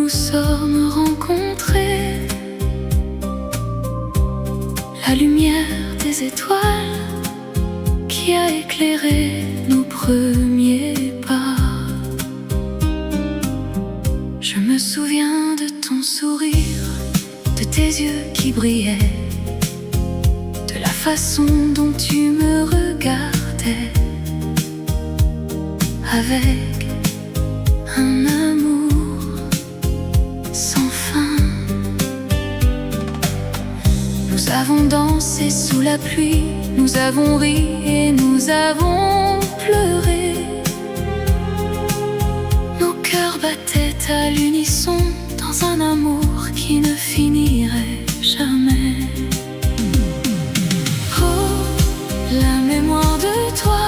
nous sommes rencontrés. La lumière des étoiles qui a éclairé nos premiers pas. Je me souviens de ton sourire, de tes yeux qui brillaient, de la façon dont tu me regardais, avec un amour sans fin. Nous avons dansé sous la pluie, nous avons ri et nous avons pleuré. Nos cœurs battaient à l'unisson dans un amour qui ne finirait jamais. Oh, la mémoire de toi,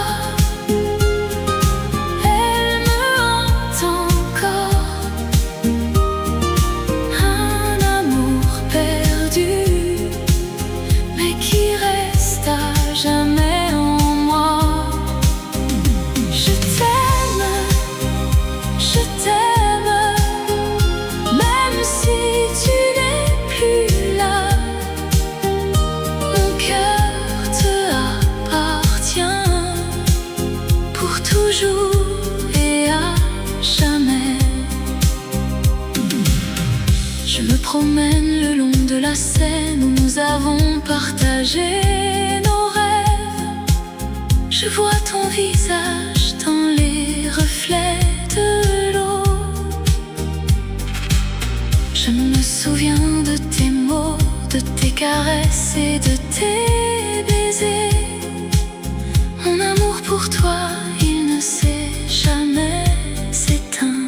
jamais en moi. Je t'aime, même si tu n'es plus là. Mon cœur te appartient pour toujours et à jamais. Je me promène le long de la Seine où nous avons partagé. Je vois ton visage dans les reflets de l'eau. Je me souviens de tes mots, de tes caresses et de tes baisers. Mon amour pour toi, il ne s'est jamais éteint.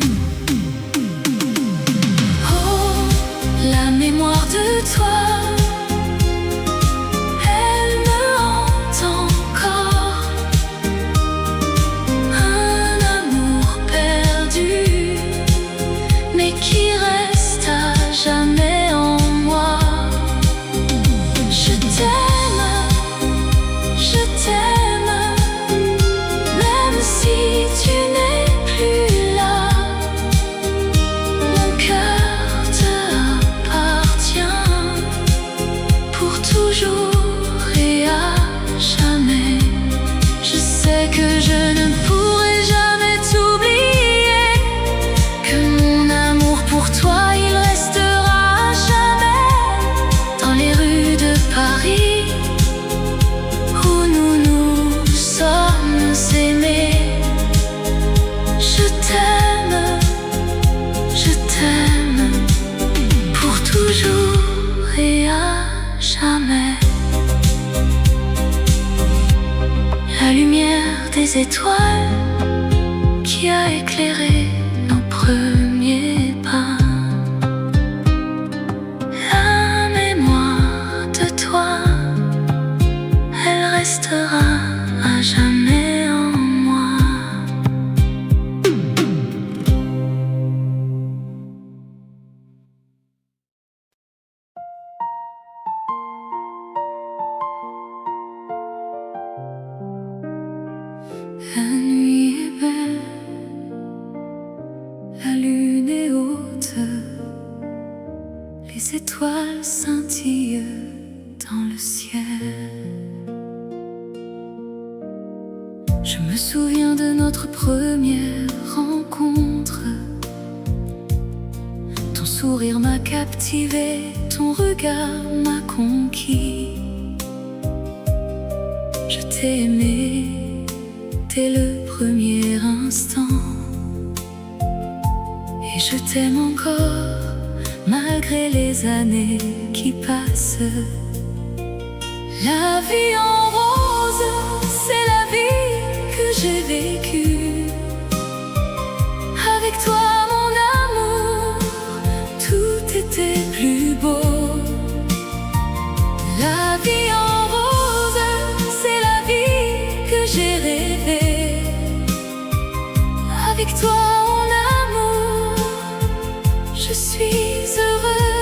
Oh, la mémoire de toi, qui reste à jamais en moi. Je t'aime, même si tu n'es plus là. Mon cœur te appartient pour toujours et à jamais. Je sais que je ne pourrai jamais t'oublier, que mon amour pour toi, il restera à jamais dans les rues de Paris où nous nous sommes aimés. Je t'aime pour toujours et à jamais. La lumière des étoiles qui a éclairé nos premiers pas. La mémoire de toi, elle restera à jamais en moi. La nuit est belle, la lune est haute, les étoiles scintillent dans le ciel. Je me souviens de notre première rencontre. Ton sourire m'a captivé, ton regard m'a conquis. Je t'ai aimé dès le premier instant, et je t'aime encore malgré les années qui passent. La vie en rose, c'est la vie que j'ai vécue. Avec toi, mon amour, tout était plus beau. La vie en rose, c'est la vie que j'ai rêvée. Avec toi, mon amour, je suis heureux.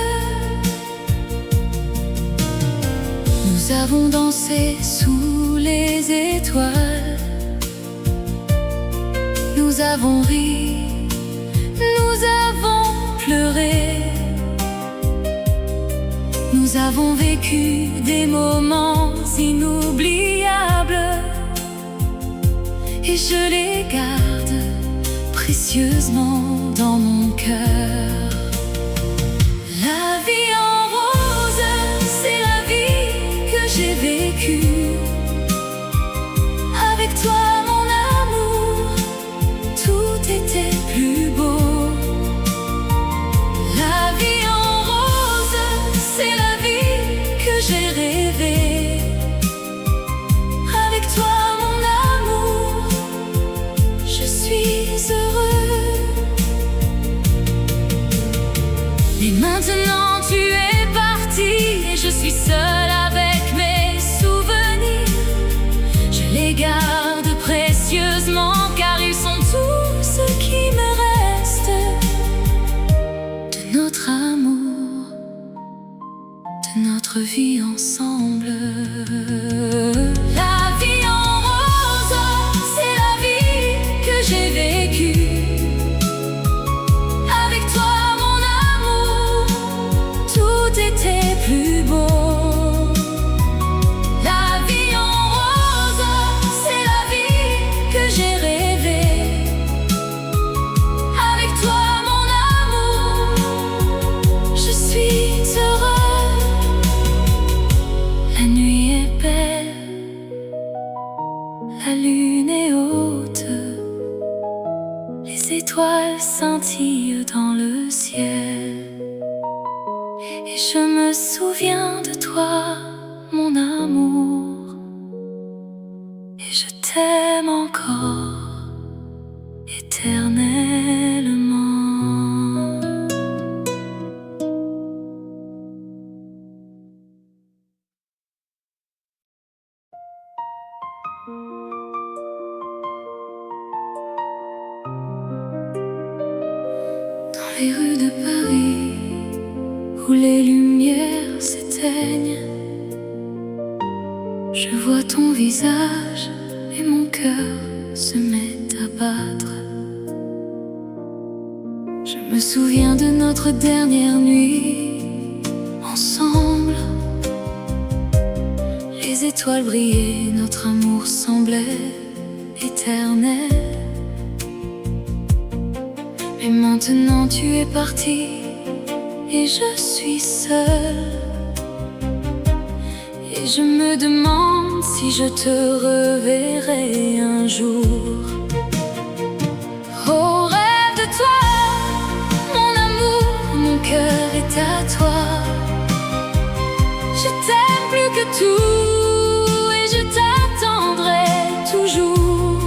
Nous avons dansé sous les étoiles, nous avons ri, nous avons pleurer. Nous avons vécu des moments inoubliables et je les garde précieusement dans mon cœur. La vie en rose, c'est la vie que j'ai vécue. Avec toi, mon amour, tout était plus beau. La vie en rose, c'est la vie que j'ai rêvée. Avec toi, mon amour, je suis heureux. Et maintenant tu es parti et je suis seule avec mes souvenirs. Je les garde précieusement car ils sont tout ce qui me reste de notre amour, de notre vie ensemble. La vie en rose, c'est la vie que j'ai vécue. Avec toi, mon amour, tout était plus beau. La vie en rose, c'est la vie que j'ai rêvée. Avec toi, mon amour, je suis heureux. La nuit est belle, la lune est haute, les étoiles scintillent dans le ciel. Et je me souviens de toi, mon amour, et je t'aime encore éternellement. Dans les rues de Paris, où les lumières s'éteignent, je vois ton visage et mon cœur se met à battre. Je me souviens de notre dernière nuit ensemble. Les étoiles brillaient, notre amour semblait éternel. Mais maintenant tu es parti et je suis seule. Et je me demande si je te reverrai un jour. Oh, rêve de toi, mon amour, mon cœur est à toi. Je t'aime plus que tout et je t'attendrai toujours.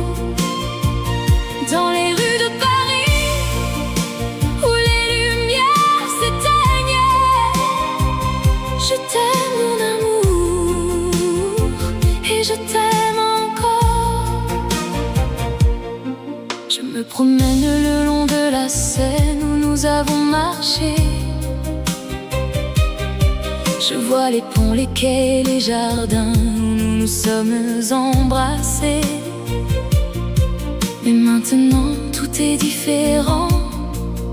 Dans les rues de Paris, où les lumières s'éteignent, je t'aime, mon amour, et je t'aime encore. Je me promène le long de la Seine où nous avons marché. Je vois les ponts, les quais, les jardins où nous nous sommes embrassés. Mais maintenant tout est différent,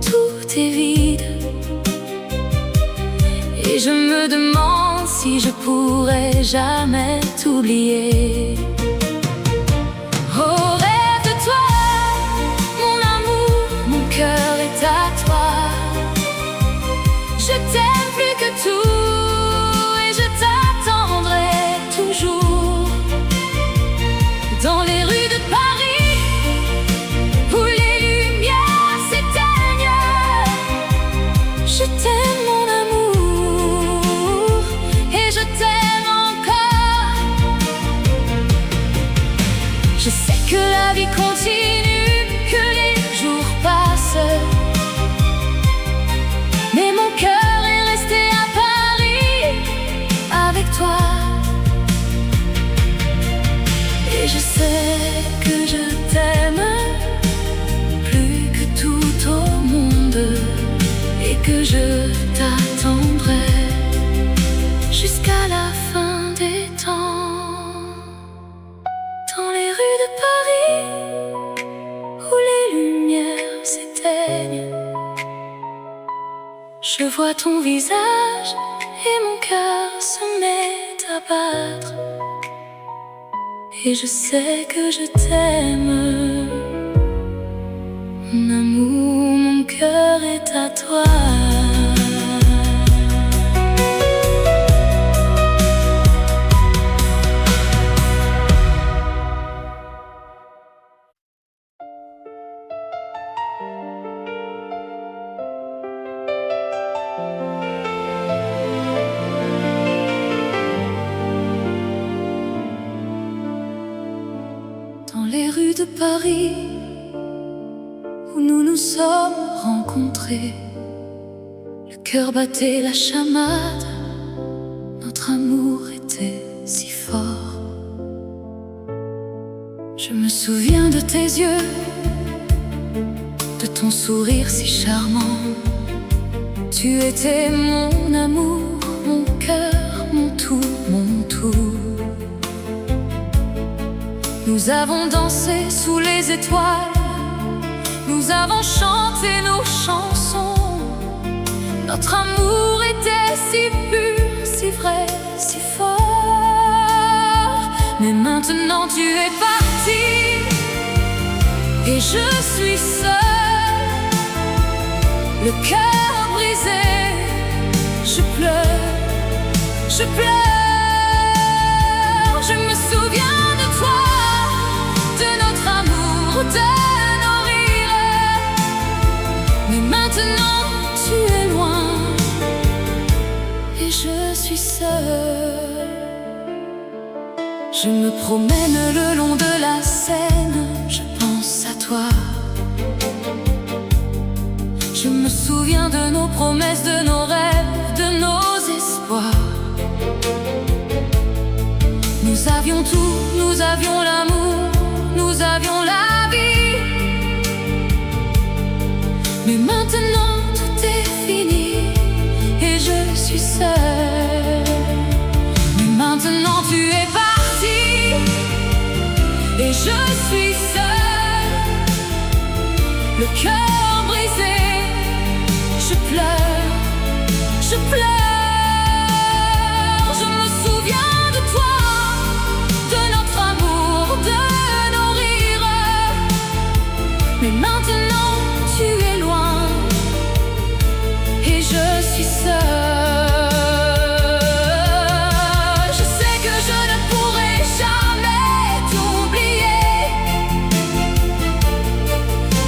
tout est vide. Et je me demande si je pourrai jamais t'oublier. Oh, rêve de toi, mon amour, mon cœur est à toi. Je t'aime plus que tout et je t'attendrai toujours. Dans les rues de Paris, où les lumières s'éteignent, je t'aime, mon amour, et je t'aime encore. Je sais que la vie continue, que les jours passent, mais mon cœur est resté à Paris avec toi. Et je sais que je t'aime plus que tout au monde, et que je t'attendrai jusqu'à la fin des temps. Dans les rues de Paris, où les lumières s'éteignent, Je vois ton visage et mon cœur se met à battre. Et je sais que je t'aime. Mon amour, mon cœur est à toi. Dans les rues de Paris où nous nous sommes rencontrés, le cœur battait la chamade, notre amour était si fort. Je me souviens de tes yeux, de ton sourire si charmant. Tu étais mon amour, mon cœur, mon tout, mon tout. Nous avons dansé sous les étoiles, nous avons chanté nos chansons. Notre amour était si pur, si vrai, si fort. Mais maintenant tu es parti et je suis seule, le cœur brisé. Je pleure, je pleure. Je me souviens de toi, de notre amour, de nos rires. Mais maintenant tu es loin et je suis seule. Je me promène le long de la Seine, je pense à toi. Je me souviens de nos promesses, de nos rêves, de nos espoirs. Nous avions tout, nous avions l'amour, nous avions la vie. Mais maintenant tout est fini et je suis seule. Mais maintenant tu es parti et je suis seule, le cœur brisé. Je pleure, je pleure. Je me souviens de toi, de notre amour, de nos rires. Mais maintenant tu es loin et je suis seule. Je sais que je ne pourrai jamais t'oublier.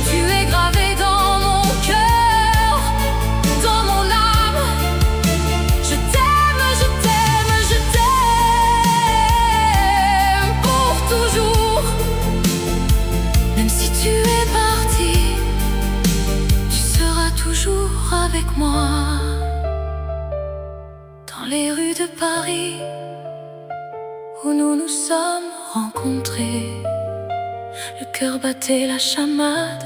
Tu es gravé dans mon cœur, dans mon âme. Je t'aime, je t'aime, je t'aime pour toujours. Même si tu es parti, tu seras toujours avec moi. Dans les rues de Paris où nous nous sommes rencontrés, le cœur battait la chamade,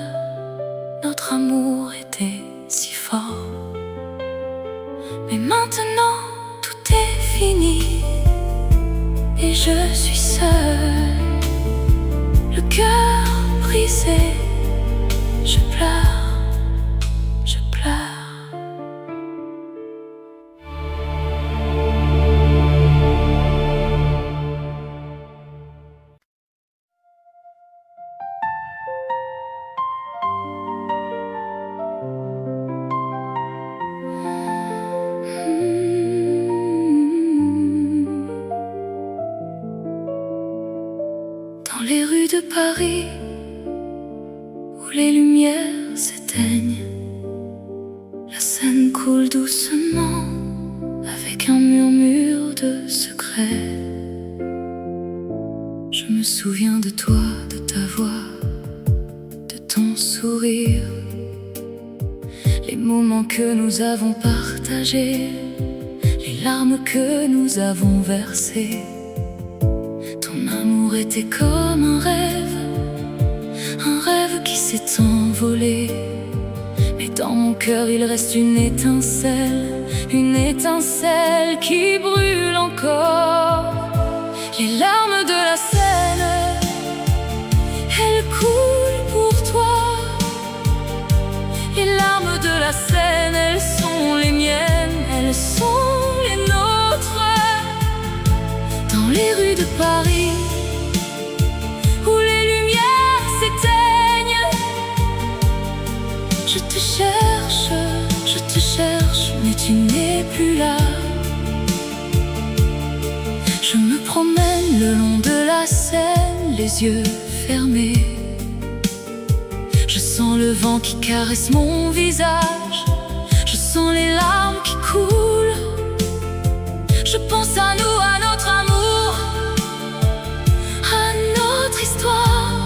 notre amour était si fort. Mais maintenant tout est fini et je suis seule, le cœur brisé. Je pleure, je pleure. Dans les rues de Paris où les lumières s'éteignent, la Seine coule doucement avec un murmure de secret. Je me souviens de toi, de ta voix, de ton sourire, les moments que nous avons partagés, les larmes que nous avons versées. Ton amour était comme un rêve qui s'est envolé. Mais dans mon cœur il reste une étincelle qui brûle encore. Les larmes de la Seine, elles coulent pour toi. Les larmes de la Seine, elles sont sont les miennes, elles sont les nôtres. Dans les rues de Paris, où les lumières s'éteignent, je te cherche, mais tu n'es plus là. Je me promène le long de la Seine, les yeux fermés. Je sens le vent qui caresse mon visage, je sens les larmes qui coulent. Je pense à nous, à notre amour, à notre histoire.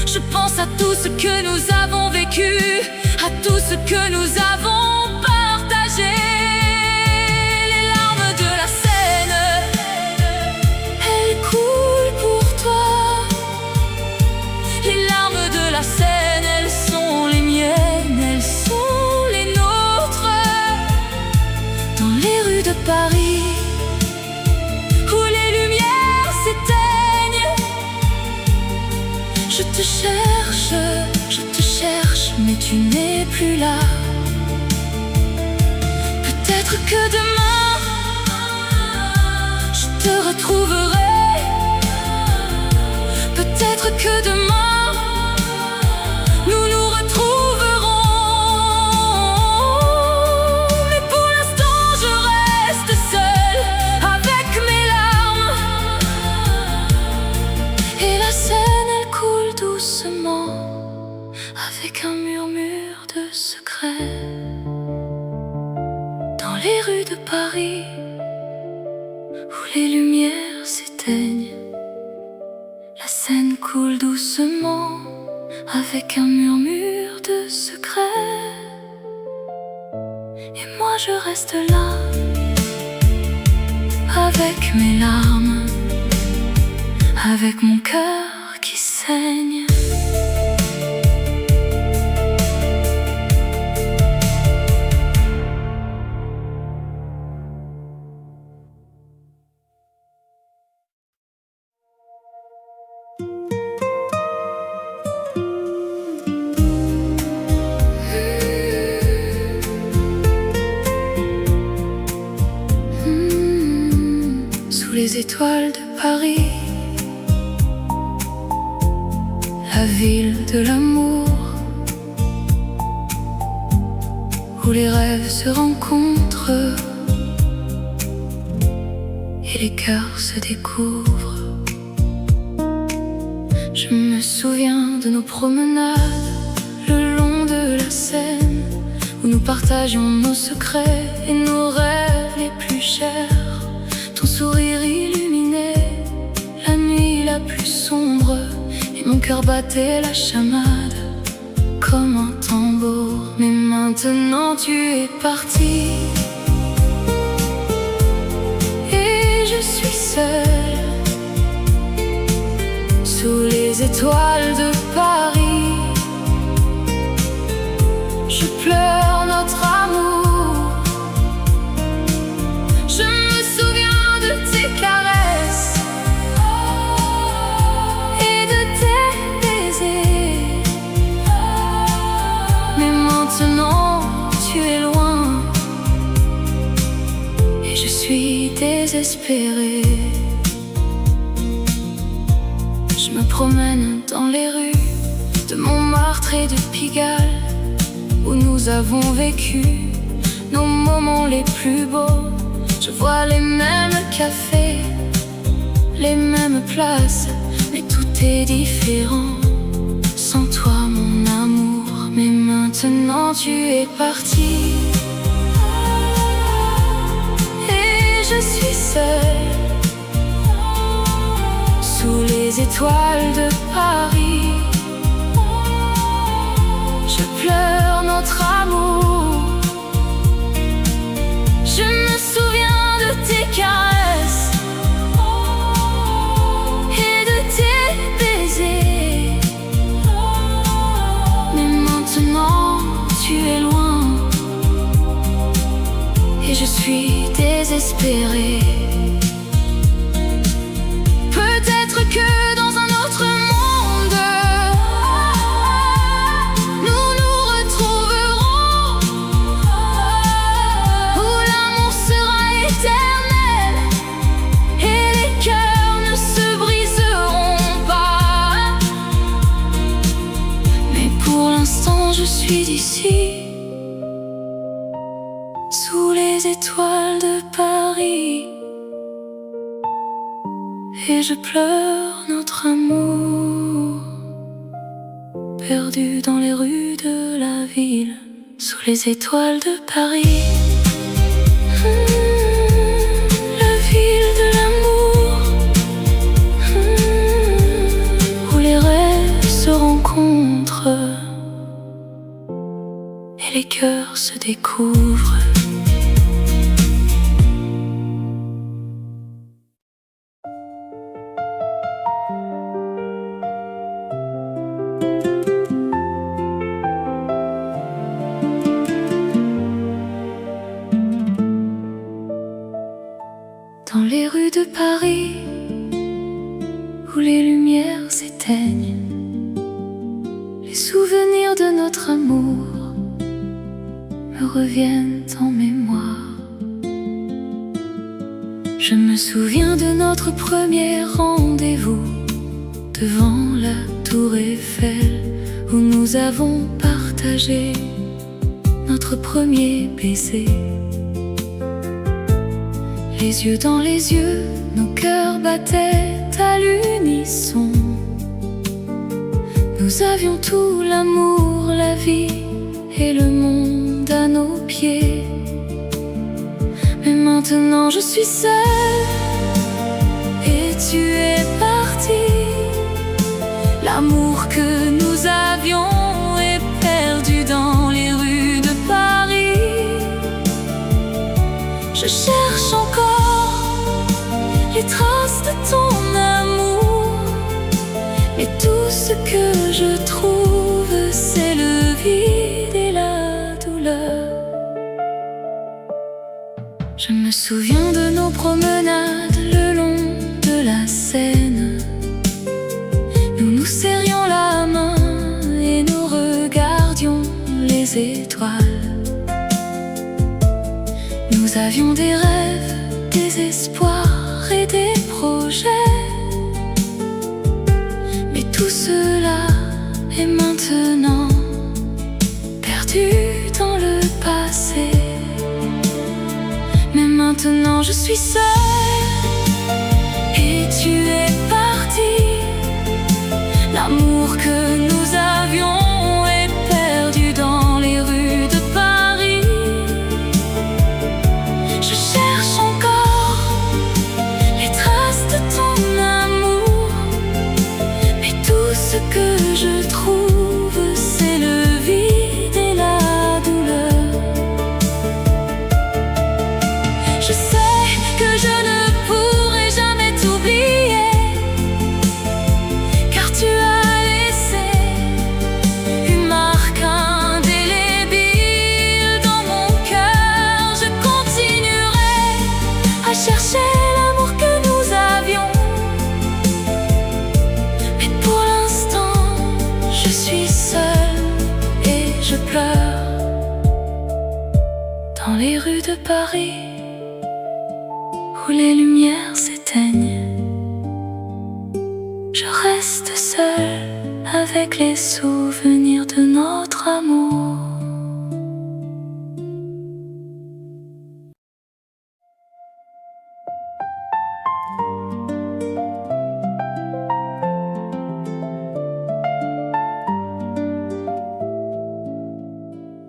Je pense à tout ce que nous avons vécu, à tout ce que nous avons partagé. Les larmes de la Seine, elles coulent pour toi. Les larmes de la Seine, elles sont les miennes, elles sont les nôtres. Dans les rues de Paris, où les lumières s'éteignent, je te cherche, mais tu n'es plus là. Peut-être que demain, je te retrouverai. Peut-être que demain, nous nous retrouverons. Mais pour l'instant, je reste seule avec mes larmes. Et la Seine, elle coule doucement, avec un murmure de secret. Dans les rues de Paris, où les lumières s'éteignent, la Seine coule doucement, avec un murmure de secret. Et moi je reste là, avec mes larmes, avec mon cœur qui saigne. Sous les étoiles de Paris, la ville de l'amour, où les rêves se rencontrent et les cœurs se découvrent. Je me souviens de nos promenades le long de la Seine, où nous partagions nos secrets et nos rêves les plus chers. Ton sourire illuminait la nuit la plus sombre, et mon cœur battait la chamade comme un tambour. Mais maintenant tu es parti, et je suis seule sous les étoiles de Paris. Je pleure notre amour, je me souviens de tes caresses et de tes baisers. Mais maintenant tu es loin, et je suis désespérée. Je me promène dans les rues de Montmartre et de Pigalle, où nous avons vécu nos moments les plus beaux. Je vois les mêmes cafés, les mêmes places, mais tout est différent sans toi mon amour. Mais maintenant tu es parti, et je suis seule sous les étoiles de Paris. Je pleure notre amour, je me souviens de tes caresses et de tes baisers. Mais maintenant tu es loin, et je suis désespérée. Peut-être que dans un autre monde, nous nous retrouverons. ici, sous les étoiles de Paris, et je pleure notre amour, perdu dans les rues de la ville, sous les étoiles de Paris. La ville de l'amour, où les rêves se rencontrent et les cœurs se découvrent. Dans les rues de Paris, où les lumières s'éteignent, les souvenirs de notre amour me reviennent en mémoire. Je me souviens de notre premier rendez-vous devant la tour Eiffel, où nous avons partagé notre premier baiser. Les yeux dans les yeux, nos cœurs battaient à l'unisson. Nous avions tout, l'amour, la vie et le monde à nos pieds. Mais maintenant je suis seule et tu es parti. L'amour que nous avions est perdu dans les rues de Paris. Je cherche encore les traces de ton amour, mais tout ce que je trouve, c'est le vide et la douleur. Je me souviens de nos promenades le long de la Seine. Nous nous serrions la main et nous regardions les étoiles. Nous avions des rêves, des espoirs et des projets. Mais tout cela est maintenant perdu dans le passé. Mais maintenant je suis seule et tu es parti. L'amour que nous avions est perdu dans les rues de Paris. Je cherche encore les traces de ton amour, mais tout ce que je trouve, c'est le vide et la douleur. Je sais que je ne pourrai jamais t'oublier, car tu as laissé une marque indélébile dans mon cœur. Je continuerai à chercher l'amour que nous avions, mais pour l'instant je suis seule et je pleure dans les rues de Paris, où les lumières s'éteignent. Je reste seule avec les souvenirs de notre amour.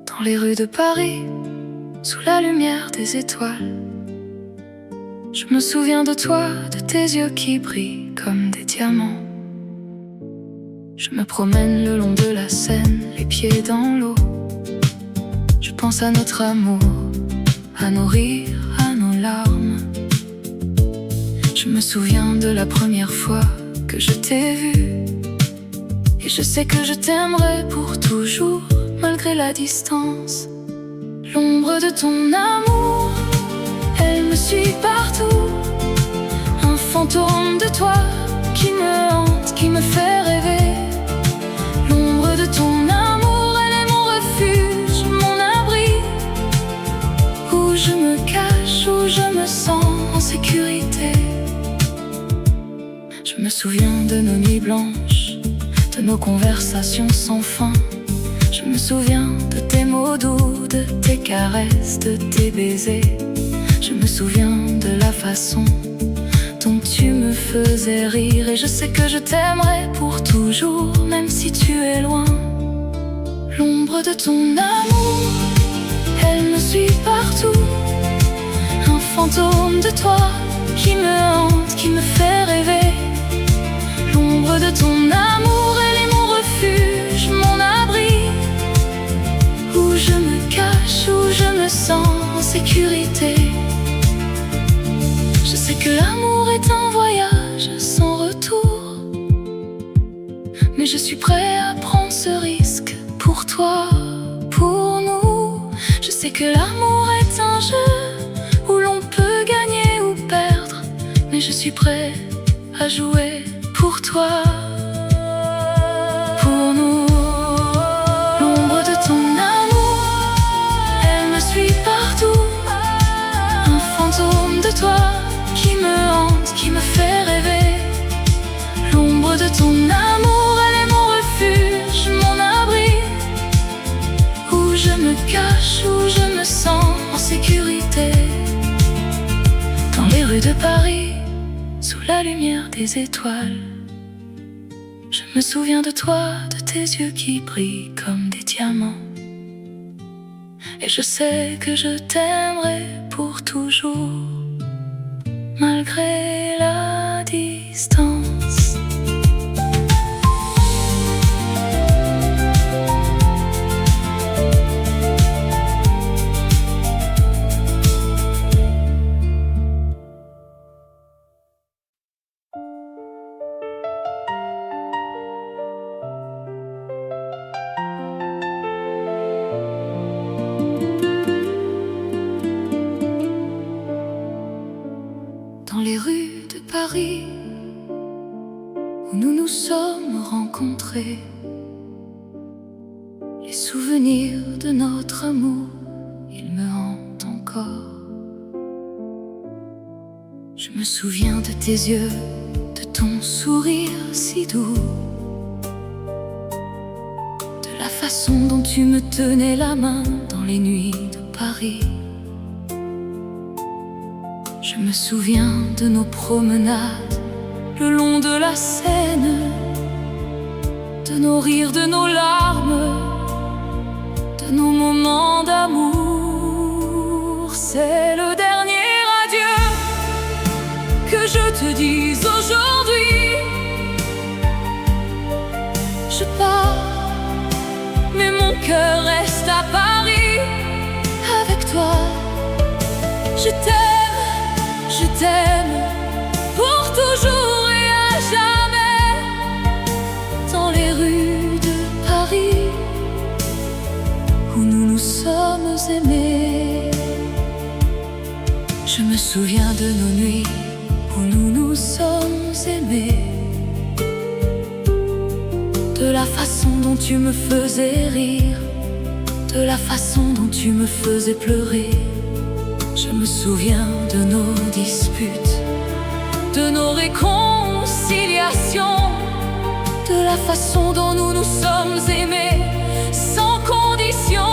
Dans les rues de Paris, sous la lumière des étoiles, je me souviens de toi, de tes yeux qui brillent comme des diamants. Je me promène le long de la Seine, les pieds dans l'eau. Je pense à notre amour, à nos rires, à nos larmes. Je me souviens de la première fois que je t'ai vu, et je sais que je t'aimerai pour toujours, malgré la distance. L'ombre de ton amour, elle me suit partout. Un fantôme de toi qui me hante, qui me fait rêver. L'ombre de ton amour, elle est mon refuge, mon abri, où je me cache, où je me sens en sécurité. Je me souviens de nos nuits blanches, de nos conversations sans fin. Je me souviens de tes mots de tes caresses, de tes baisers. Je me souviens de la façon dont tu me faisais rire. Et je sais que je t'aimerai pour toujours, même si tu es loin. L'ombre de ton amour, elle me suit partout. Un fantôme de toi qui me hante, qui me fait rêver. L'ombre de ton amour, elle est mon refuge, mon abri, où je me cache, où je me sens en sécurité. Je sais que l'amour est un voyage sans retour, mais je suis prêt à prendre ce risque pour toi, pour nous. Je sais que l'amour est un jeu où l'on peut gagner ou perdre, mais je suis prêt à jouer pour toi, pour nous. L'ombre de ton amour, elle me suit partout. Un fantôme de toi qui me hante, qui me fait rêver. L'ombre de ton amour, elle est mon refuge, mon abri, où je me cache, où je me sens en sécurité. Dans les rues de Paris, sous la lumière des étoiles, je me souviens de toi, de tes yeux qui brillent comme des diamants. Et je sais que je t'aimerai pour toujours, malgré la distance. Dans les rues de Paris, où nous nous sommes rencontrés, les souvenirs de notre amour, ils me hantent encore. Je me souviens de tes yeux, de ton sourire si doux, de la façon dont tu me tenais la main dans les nuits de Paris. Je me souviens de nos promenades le long de la Seine, de nos rires, de nos larmes, de nos moments d'amour. C'est le dernier adieu que je te dise aujourd'hui. Je pars, mais mon cœur reste à Paris avec toi. Je t'aime pour toujours et à jamais. Dans les rues de Paris, où nous nous sommes aimés. Je me souviens de nos nuits où nous nous sommes aimés, de la façon dont tu me faisais rire, de la façon dont tu me faisais pleurer. Je me souviens de nos disputes, de nos réconciliations, de la façon dont nous nous sommes aimés, sans condition.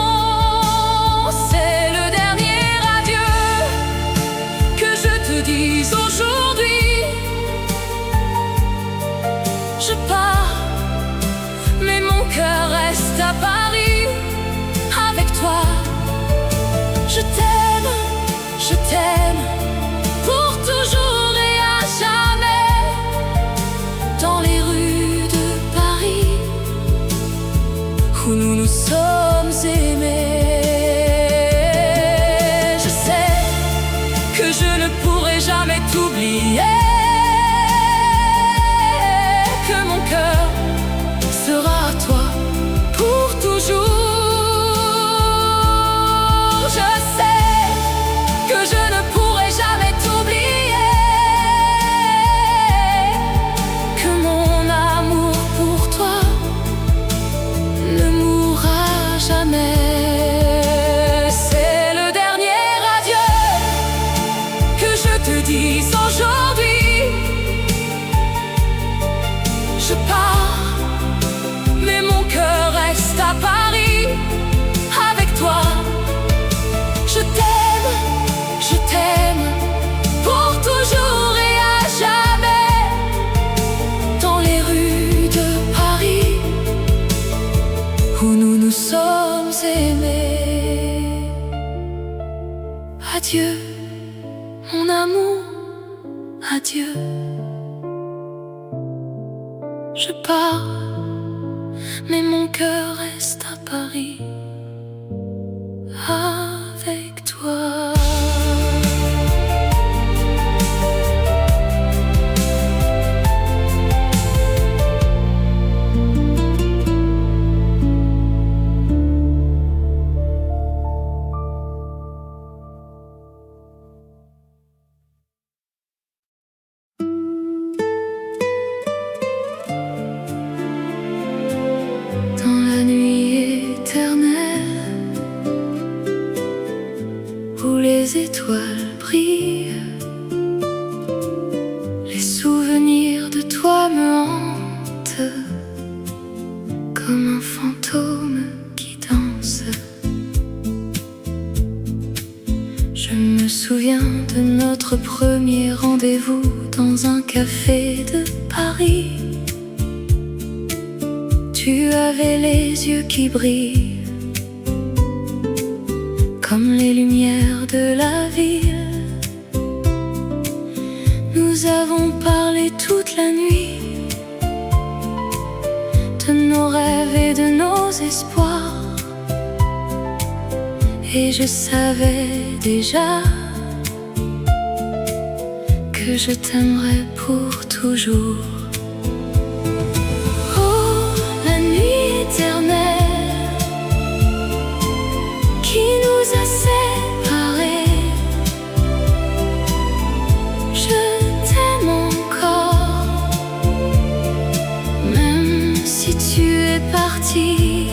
C'est le dernier adieu que je te dise aujourd'hui. Je pars, mais mon cœur reste à Paris avec toi. Je t'aime pour toujours et à jamais. Dans les rues de Paris, où nous nous sommes Adieu, mon amour, adieu. Je pars, mais mon cœur reste à Paris avec toi. Les étoiles brillent, les souvenirs de toi me hantent comme un fantôme qui danse. Je me souviens de notre premier rendez-vous dans un café de Paris. Tu avais les yeux qui brillent comme les lumières de la ville. Nous avons parlé toute la nuit de nos rêves et de nos espoirs, et je savais déjà que je t'aimerais pour toujours. Oh, la nuit éternelle qui nous a séparés, je t'aime encore, même si tu es parti.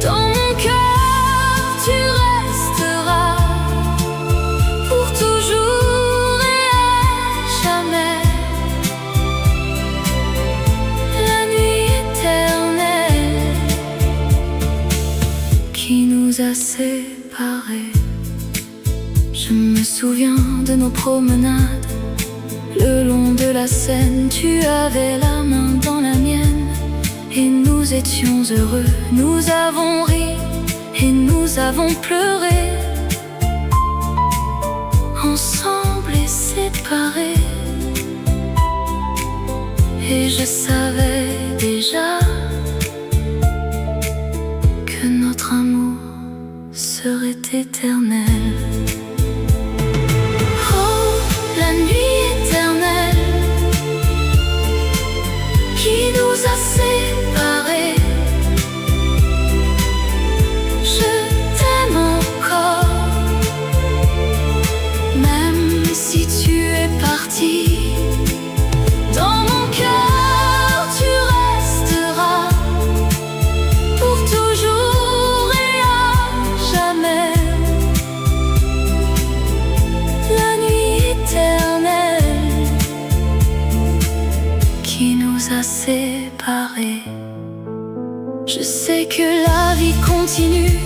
Dans mon cœur, tu resteras pour toujours et à jamais. La nuit éternelle qui nous a séparés. Je me souviens de nos promenades le long de la Seine. Tu avais la main dans la mienne et nous étions heureux. Nous avons ri et nous avons pleuré, ensemble et séparés. Et je savais déjà que notre amour serait éternel. Oh, la nuit éternelle qui nous a séparés, je t'aime encore, même si tu es parti. Dans mon cœur, tu resteras pour toujours et à jamais. La nuit éternelle qui nous a séparés. Je sais que la vie continue,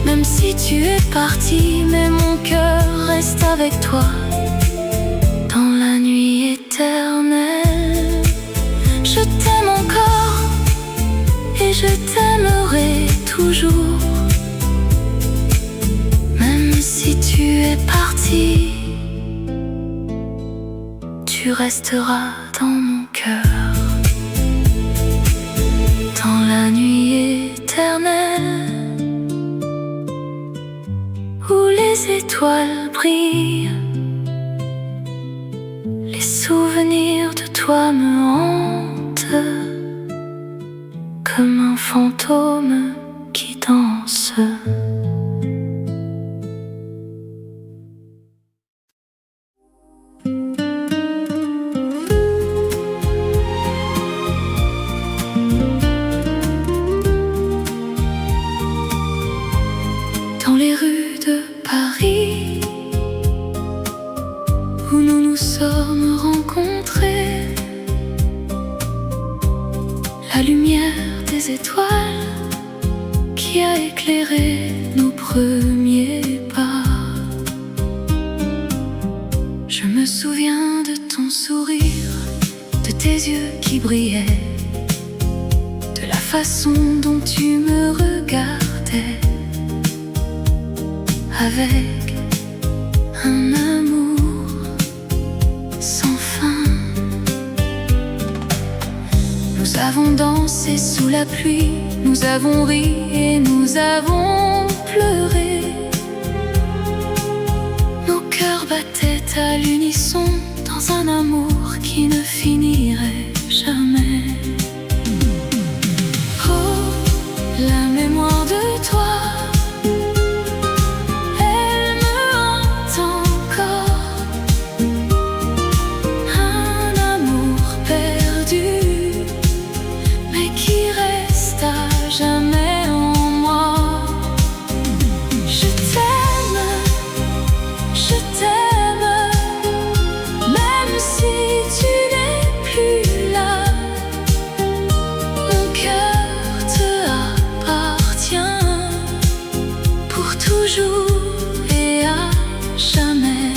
même si tu es parti, mais mon cœur reste avec toi. Dans la nuit éternelle, je t'aime encore et je t'aimerai toujours. Même si tu es parti, tu resteras dans mon cœur. Dans la nuit éternelle où les étoiles brillent, les souvenirs de toi me hantent comme un fantôme qui danse. Dans les rues de Paris où nous nous sommes rencontrés, la lumière des étoiles qui a éclairé nos premiers pas. Je me souviens de ton sourire, de tes yeux qui brillaient, de la façon dont tu me regardais avec un amour sans fin. Nous avons dansé sous la pluie, nous avons ri et nous avons pleuré. Nos cœurs battaient à l'unisson dans un amour qui ne finirait jamais. Oh, la mémoire de toi, elle me hante encore. Un amour perdu, mais qui reste à jamais en moi. Je t'aime, même si tu n'es plus là. Mon cœur te appartient pour toujours et à jamais.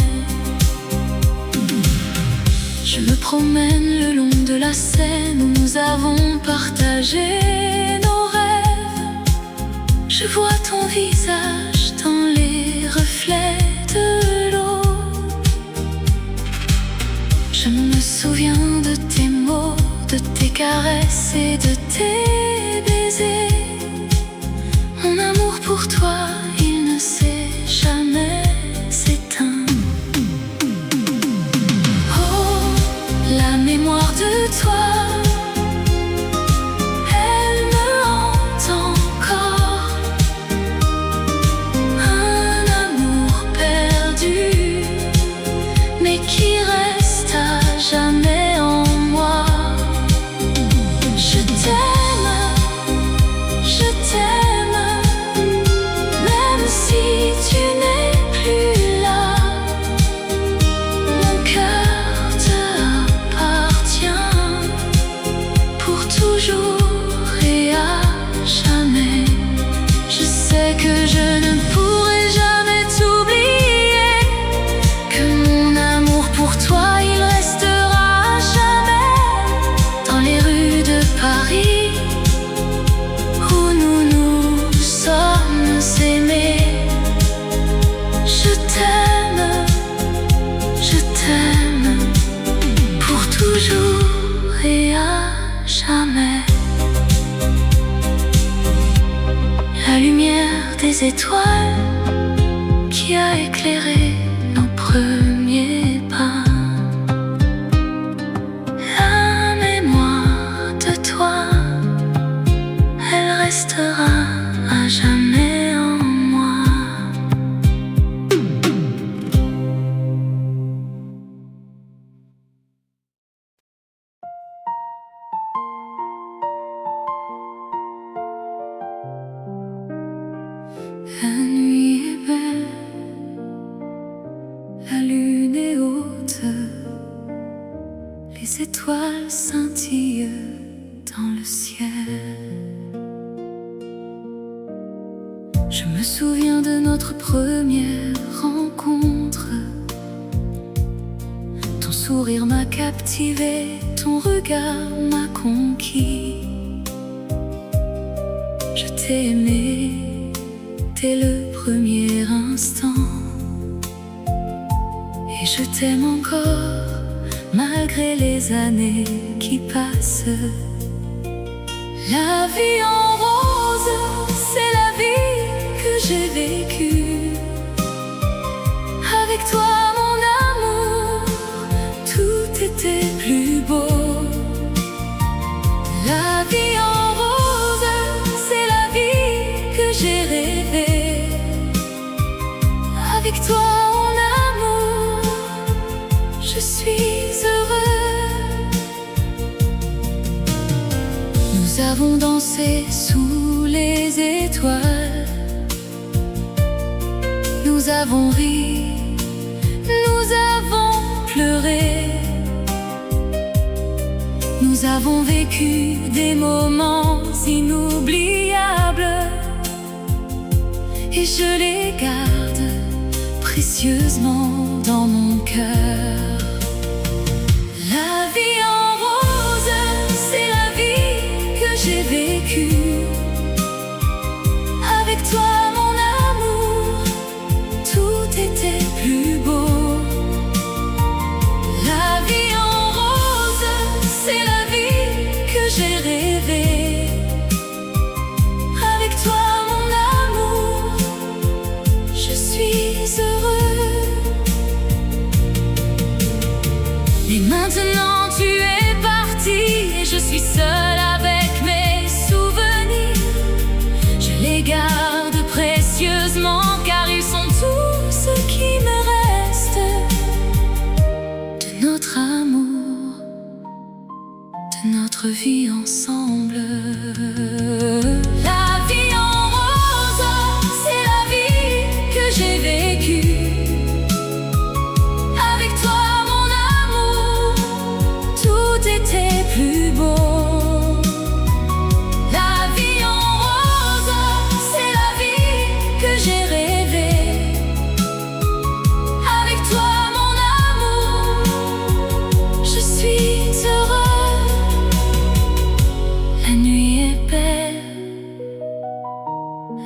Je me promène le long de la Seine où nous avons partagé nos rêves. Je vois ton visage dans les reflets de l'eau. Je me souviens de tes mots, de tes caresses et de tes baisers. Mon amour pour toi, il ne s'est jamais éteint. Oh, la mémoire de toi, elle me hante encore. Un amour perdu, mais qui reste à jamais en moi. Je t'aime, même si tu n'es plus là. Mon cœur te appartient pour toujours et à jamais. Je sais que je ne pourrai jamais t'oublier, que mon amour pour toi, il restera à jamais dans les rues de Paris où nous nous sommes aimés. Je t'aime pour toujours et à jamais. La lumière des étoiles qui a éclairé nos premiers pas. La mémoire de toi, elle restera à jamais en moi. La nuit est belle, la lune est haute, les étoiles scintillent dans le ciel. Je me souviens de notre première rencontre. Ton sourire m'a captivé, ton regard m'a conquis. Je t'ai aimé dès le premier instant, et je t'aime encore malgré les années qui passent. La vie en rose, c'est la vie que j'ai vécue. Avec toi, mon amour, tout était plus beau. La vie en rose, c'est la vie que j'ai rêvée. Avec toi, mon amour, je suis heureux. Nous avons dansé sous les étoiles. Nous avons ri, nous avons pleuré. Nous avons vécu des moments inoubliables, et je les garde précieusement dans mon cœur. La vie en rose, c'est la vie que j'ai vécue. Avec toi, mon amour, tout était plus beau. maintenant tu es parti et je suis seule avec mes souvenirs. Je les garde précieusement car ils sont tout ce qui me reste de notre amour, de notre vie ensemble. La vie en rose, c'est la vie que j'ai vécue. Avec toi mon amour, tout était plus beau. La vie en rose, c'est la vie que j'ai rêvée. Avec toi mon amour, je suis heureux. La nuit est belle,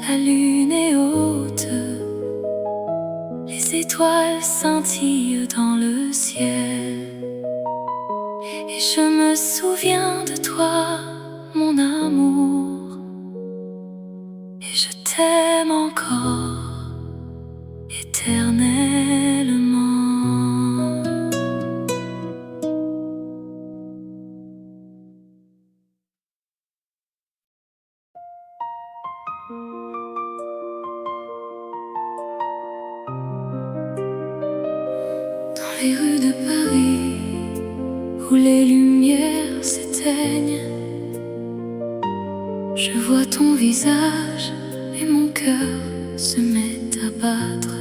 la lune est haute, les étoiles scintillent dans le ciel. Et je me souviens de toi, mon amour, et je t'aime encore éternellement. Dans les rues de Paris, où les lumières s'éteignent, je vois ton visage et mon cœur se met à battre.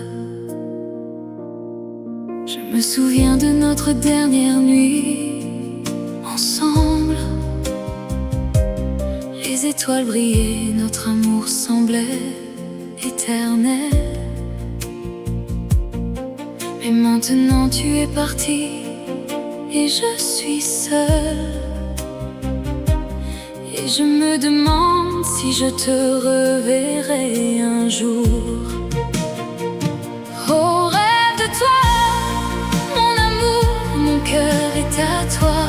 Je me souviens de notre dernière nuit ensemble. Les étoiles brillaient, notre amour semblait éternel. Mais maintenant tu es parti et je suis seule. Et je me demande si je te reverrai un jour. Oh, rêve de toi, mon amour, mon cœur est à toi.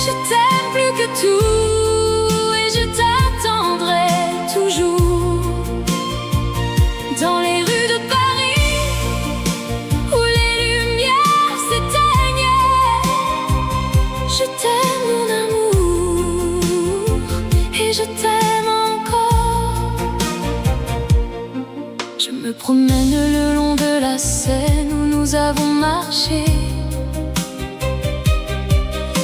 Je t'aime plus que tout et je t'attendrai toujours. Dans les rues de Paris, où les lumières s'éteignent, je t'aime mon amour et je t'aime encore. Je me promène le long de la Seine où nous avons marché.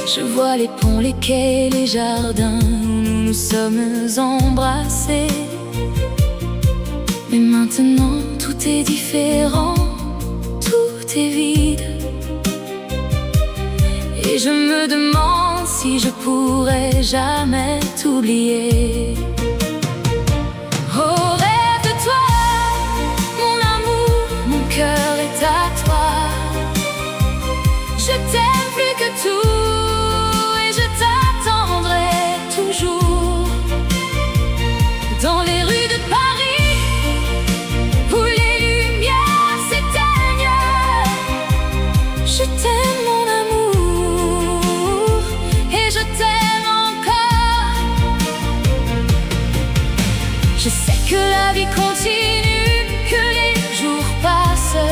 Je vois les ponts, les quais, les jardins où nous nous sommes embrassés. Mais maintenant tout est différent, tout est vide. Et je me demande si je pourrai jamais t'oublier. Oh, rêve de toi, mon amour, mon cœur est à toi. Je t'aime plus que tout et je t'attendrai toujours. Dans les rues de Paris, où les lumières s'éteignent, je t'aime mon amour et je t'aime encore. Je sais que la vie continue, que les jours passent,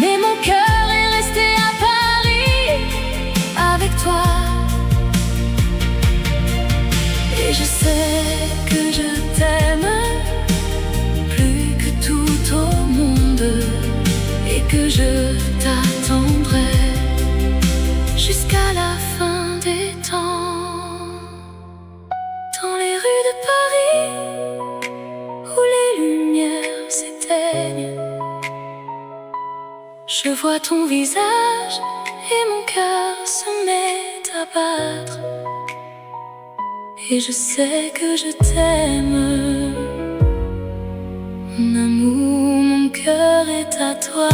mais mon cœur est resté à Paris avec toi. Et je sais que je t'aime plus que tout au monde et que je t'attendrai jusqu'à la fin des temps. Dans les rues de Paris, où les lumières s'éteignent, je vois ton visage et mon cœur se met à battre. Et je sais que je t'aime, mon amour, mon cœur est à toi.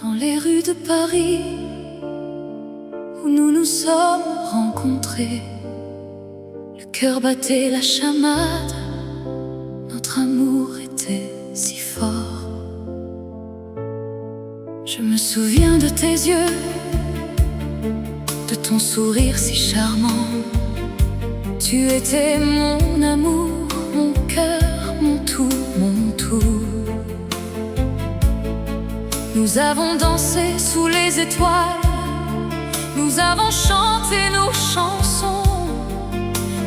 Dans les rues de Paris, où nous nous sommes rencontrés, le cœur battait la chamade, notre amour était si fort. Je me souviens de tes yeux, de ton sourire si charmant. Tu étais mon amour, mon cœur, mon tout, mon tout. Nous avons dansé sous les étoiles, nous avons chanté nos chansons.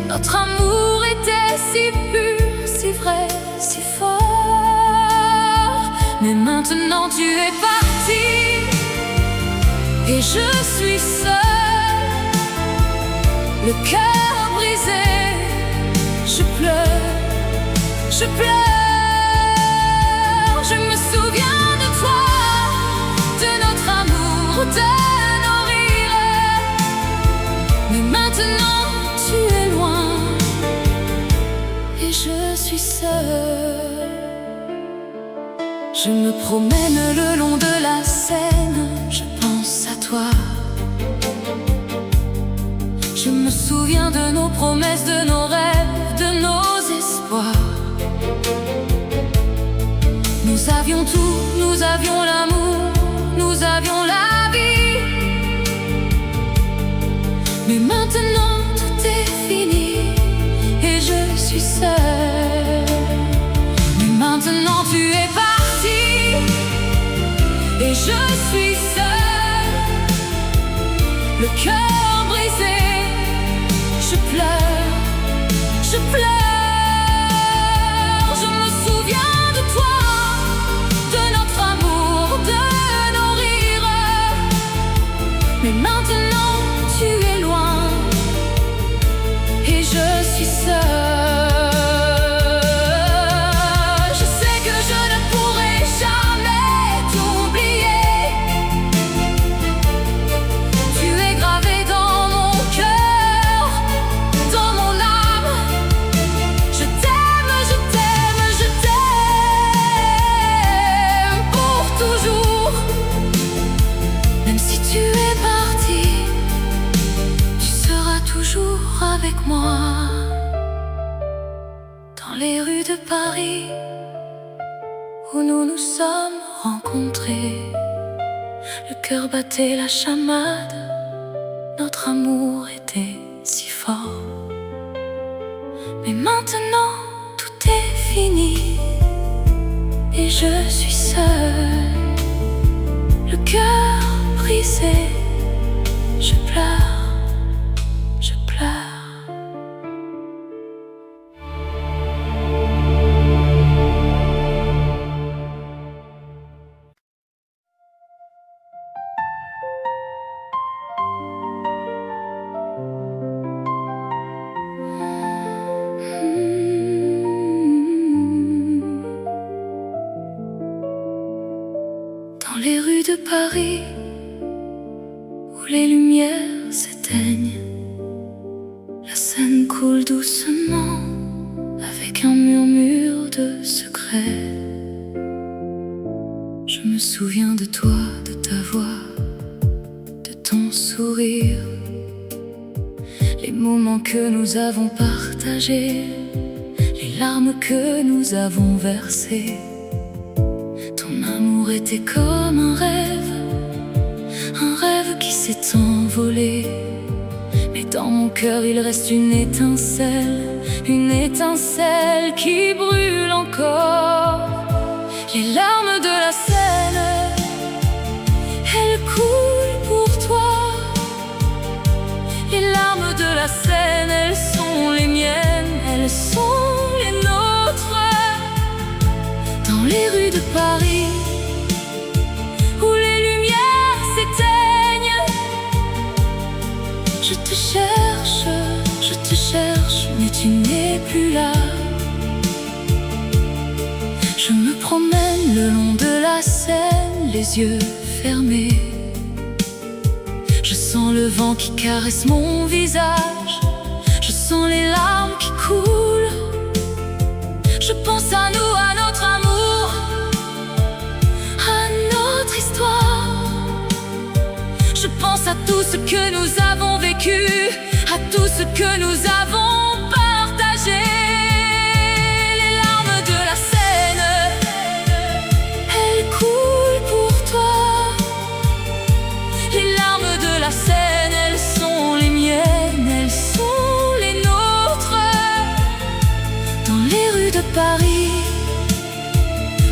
Notre amour était si pur, si vrai, si fort. Mais maintenant tu es parti et je suis seule, le cœur brisé. Je pleure, je pleure. Je me souviens de toi, de notre amour, de nos rires. Mais maintenant tu es loin et je suis seule. Je me promène le long de la Seine, je pense à toi. Je me souviens de nos promesses, de nos rêves, de nos espoirs. Nous avions tout, nous avions l'amour, nous avions la vie. Mais maintenant tout est fini et je suis seule. Mais maintenant tu es parti et je suis seule, le cœur brisé. Je pleure, je pleure. Je me souviens de toi, de notre amour, de nos rires. Mais maintenant tu es loin et je suis seule. Je sais que je ne pourrai jamais t'oublier. Tu es gravé dans mon cœur, dans mon âme. Je t'aime, je t'aime, je t'aime pour toujours. Même si tu es parti, tu seras toujours avec moi. Dans les rues de Paris où nous nous sommes rencontrés, le cœur battait la chamade, notre amour était si fort. Mais maintenant tout est fini et je suis seule, le cœur brisé. Je pleure, je pleure. Dans les rues de Paris où les lumières s'éteignent, la Seine coule doucement avec un murmure de secret. Je me souviens de toi, de ta voix, de ton sourire, les moments que nous avons partagés, les larmes que nous avons versées. Ton amour était comme un rêve qui s'est envolé. Mais dans mon cœur il reste une étincelle qui brûle encore. Les larmes de la Seine, elles coulent pour toi. Les larmes de la Seine, elles sont les miennes, elles sont les nôtres. Dans les rues de Paris où les lumières s'éteignent, je te cherche, mais tu n'es plus là. Je me promène le long de la Seine, les yeux fermés. Je sens le vent qui caresse mon visage, je sens les larmes qui coulent. Je pense à nous, à notre amour, à notre histoire. Je pense à tout ce que nous avons vécu, à tout ce que nous avons pas. nager. Les larmes de la Seine, elles coulent pour toi. Les larmes de la Seine, elles sont les miennes, elles sont les nôtres. Dans les rues de Paris,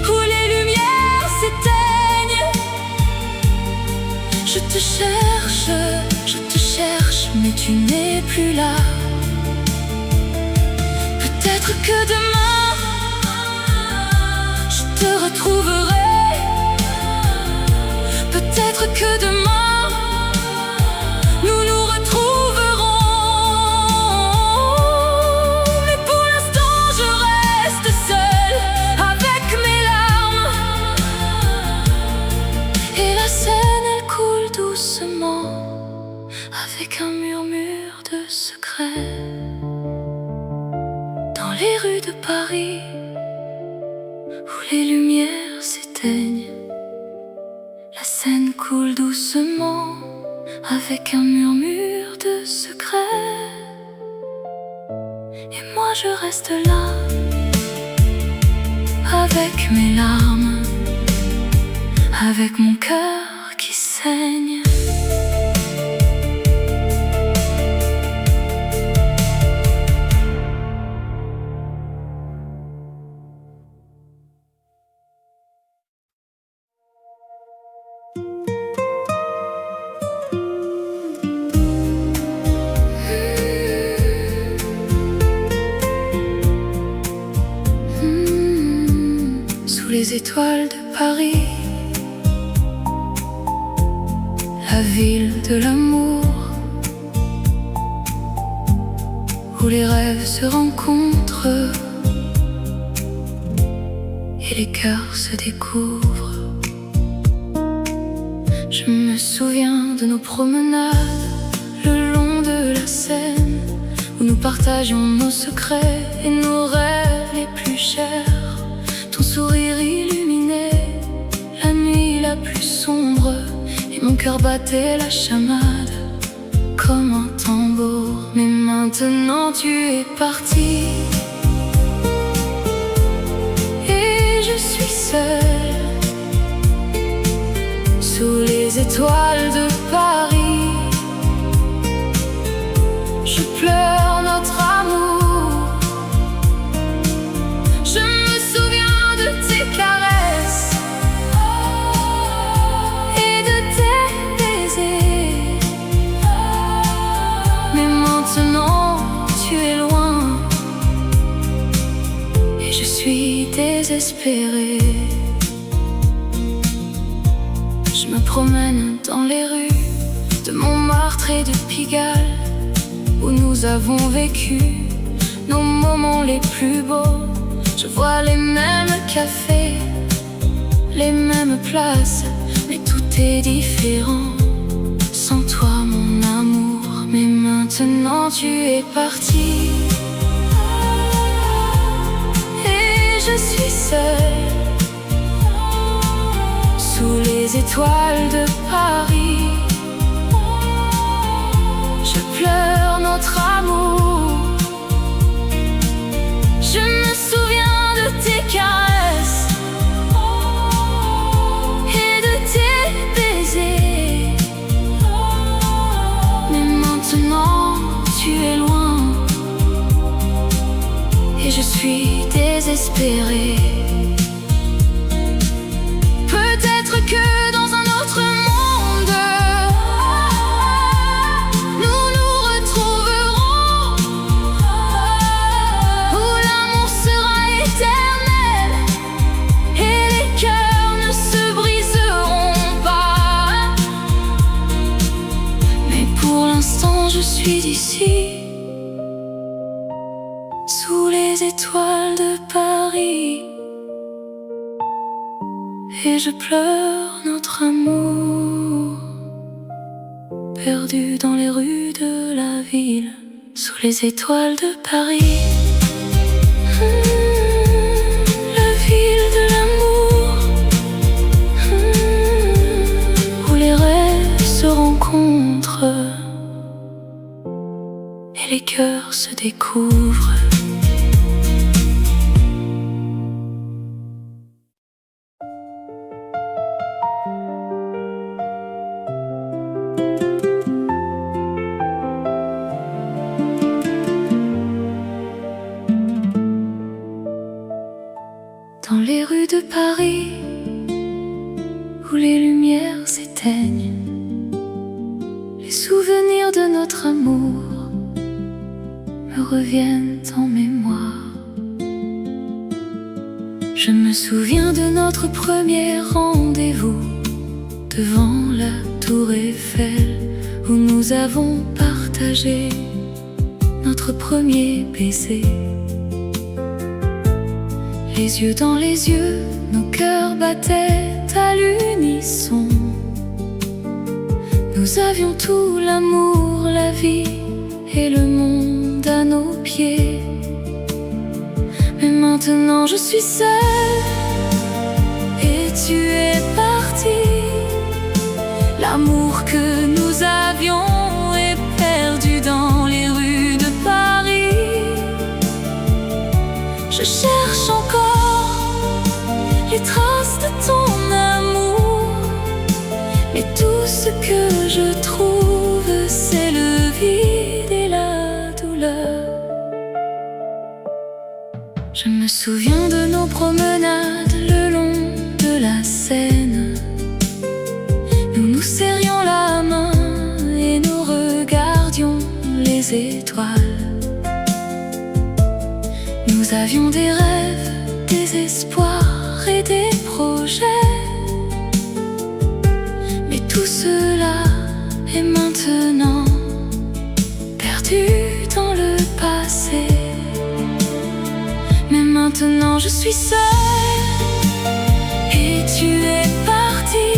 où les lumières s'éteignent, je te cherche, mais tu n'es plus là. Peut-être que demain, je te retrouverai. Peut-être que demain, nous nous retrouverons. Mais pour l'instant, je reste seule avec mes larmes. Et la Seine, elle coule doucement, avec un murmure de secret. Dans les rues de Paris, où les lumières s'éteignent, la Seine coule doucement, avec un murmure de secret. Et moi je reste là, avec mes larmes, avec mon cœur qui saigne. Sous les étoiles de Paris, la ville de l'amour, où les rêves se rencontrent et les cœurs se découvrent. Je me souviens de nos promenades le long de la Seine, où nous partagions nos secrets et nos rêves les plus chers. Ton sourire illuminait la nuit la plus sombre, et mon cœur battait la chamade comme un tambour. Mais maintenant tu es parti, et je suis seule sous les étoiles de Paris. Je pleure notre amour. Je me souviens de tes caresses et de tes baisers. Mais maintenant tu es loin, et je suis désespérée. Je me promène dans les rues de Montmartre et de Pigalle, où nous avons vécu nos moments les plus beaux. Je vois les mêmes cafés, les mêmes places, mais tout est différent sans toi mon amour. Mais maintenant tu es parti, et je suis seule sous les étoiles de Paris. Je pleure notre amour. Je me souviens de tes caresses et de tes baisers. Mais maintenant tu es loin, et je suis désespérée. Peut-être que dans un autre monde, nous nous retrouverons, où l'amour sera éternel et les cœurs ne se briseront pas. Mais pour l'instant je suis d'ici, sous les étoiles de Paris, et je pleure notre amour, perdu dans les rues de la ville, sous les étoiles de Paris. La ville de l'amour, où les rêves se rencontrent et les cœurs se découvrent. Dans les rues de Paris, où les lumières s'éteignent, les souvenirs de notre amour me reviennent en mémoire. Je me souviens de notre premier rendez-vous devant la tour Eiffel, où nous avons partagé notre premier baiser. Les yeux dans les yeux, nos cœurs battaient à l'unisson. Nous avions tout, l'amour, la vie et le monde à nos pieds. Mais maintenant je suis seule et tu es parti. L'amour que nous avions est perdu dans les rues de Paris. Je cherche encore les traces de ton amour, mais tout ce que je trouve, c'est le vide et la douleur. Je me souviens de nos promenades le long de la Seine. Nous nous serrions la main et nous regardions les étoiles. Nous avions des rêves, des espoirs et des projets. Mais tout cela est maintenant perdu dans le passé. Mais maintenant je suis seule et tu es parti.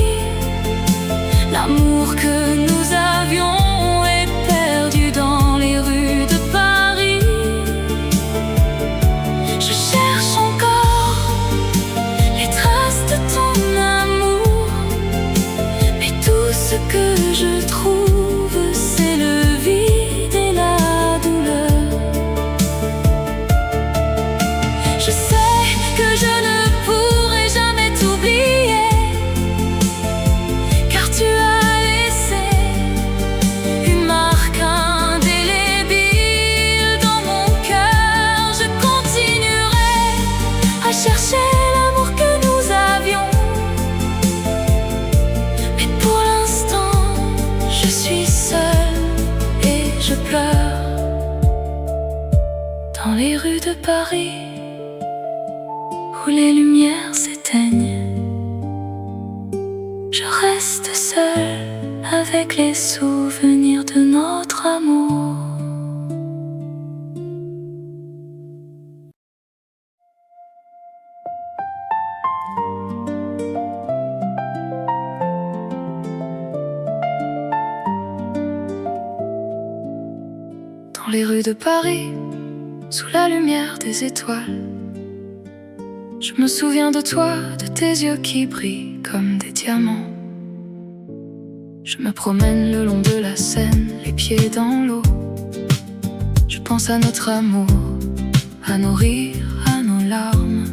L'amour que nous avions est perdu dans les rues de Paris. Je cherche encore les traces de ton amour, mais tout ce que je trouve, c'est le vide et la douleur. Je sais que je ne pourrai jamais t'oublier, car tu as laissé une marque indélébile dans mon cœur. Je continuerai à chercher l'amour que nous avions, mais pour l'instant je suis seule et je pleure. Dans les rues de Paris, où les lumières s'éteignent, je reste seule avec les souvenirs de notre amour. Dans les rues de Paris, sous la lumière des étoiles, je me souviens de toi, de tes yeux qui brillent comme des diamants. Je me promène le long de la Seine, les pieds dans l'eau. Je pense à notre amour, à nos rires, à nos larmes.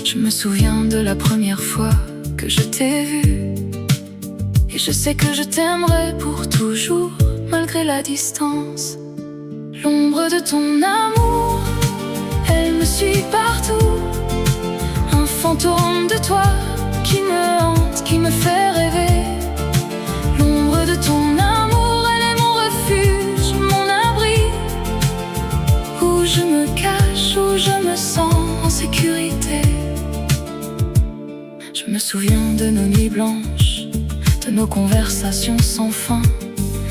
Je me souviens de la première fois que je t'ai vu, et je sais que je t'aimerai pour toujours, malgré la distance. L'ombre de ton amour, elle me suit partout. Un fantôme de toi qui me hante, qui me fait rêver. L'ombre de ton amour, elle est mon refuge, mon abri, où je me cache, où je me sens en sécurité. Je me souviens de nos nuits blanches, de nos conversations sans fin.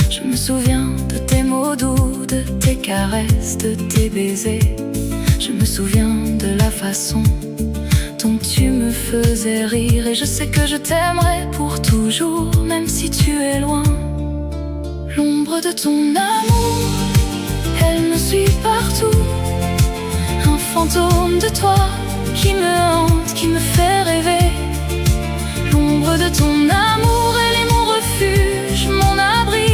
Je me souviens de tes mots doux, de tes caresses, de tes baisers. Je me souviens de la façon dont tu me faisais rire, et je sais que je t'aimerai pour toujours, même si tu es loin. L'ombre de ton amour, elle me suit partout. Un fantôme de toi qui me hante, qui me fait rêver. L'ombre de ton amour, elle est mon refuge, mon abri,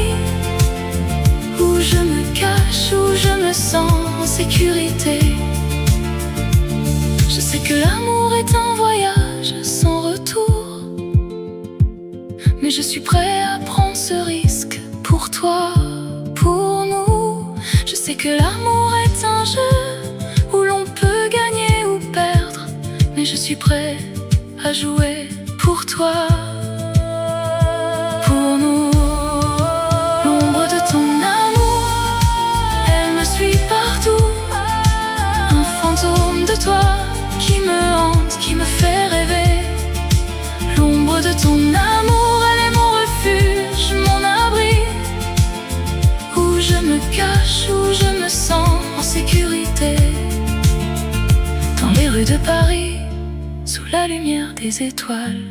où je me cache, où je me sens en sécurité. Je sais que l'amour est un voyage sans retour, mais je suis prêt à prendre ce risque pour toi, pour nous. Je sais que l'amour est un jeu où l'on peut gagner ou perdre, mais je suis prêt à jouer pour toi, pour nous. L'ombre de ton amour, elle me suit partout. Un fantôme de toi qui me hante, qui me fait rêver. L'ombre de ton amour, elle est mon refuge, mon abri, où je me cache, où je me sens en sécurité. Dans les rues de Paris, sous la lumière des étoiles,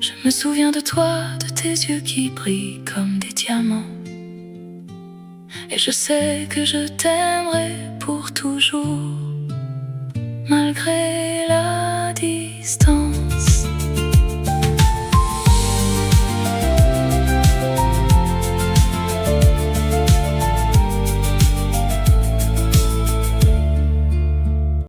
je me souviens de toi, de tes yeux qui brillent comme des diamants. Et je sais que je t'aimerai pour toujours, malgré la distance.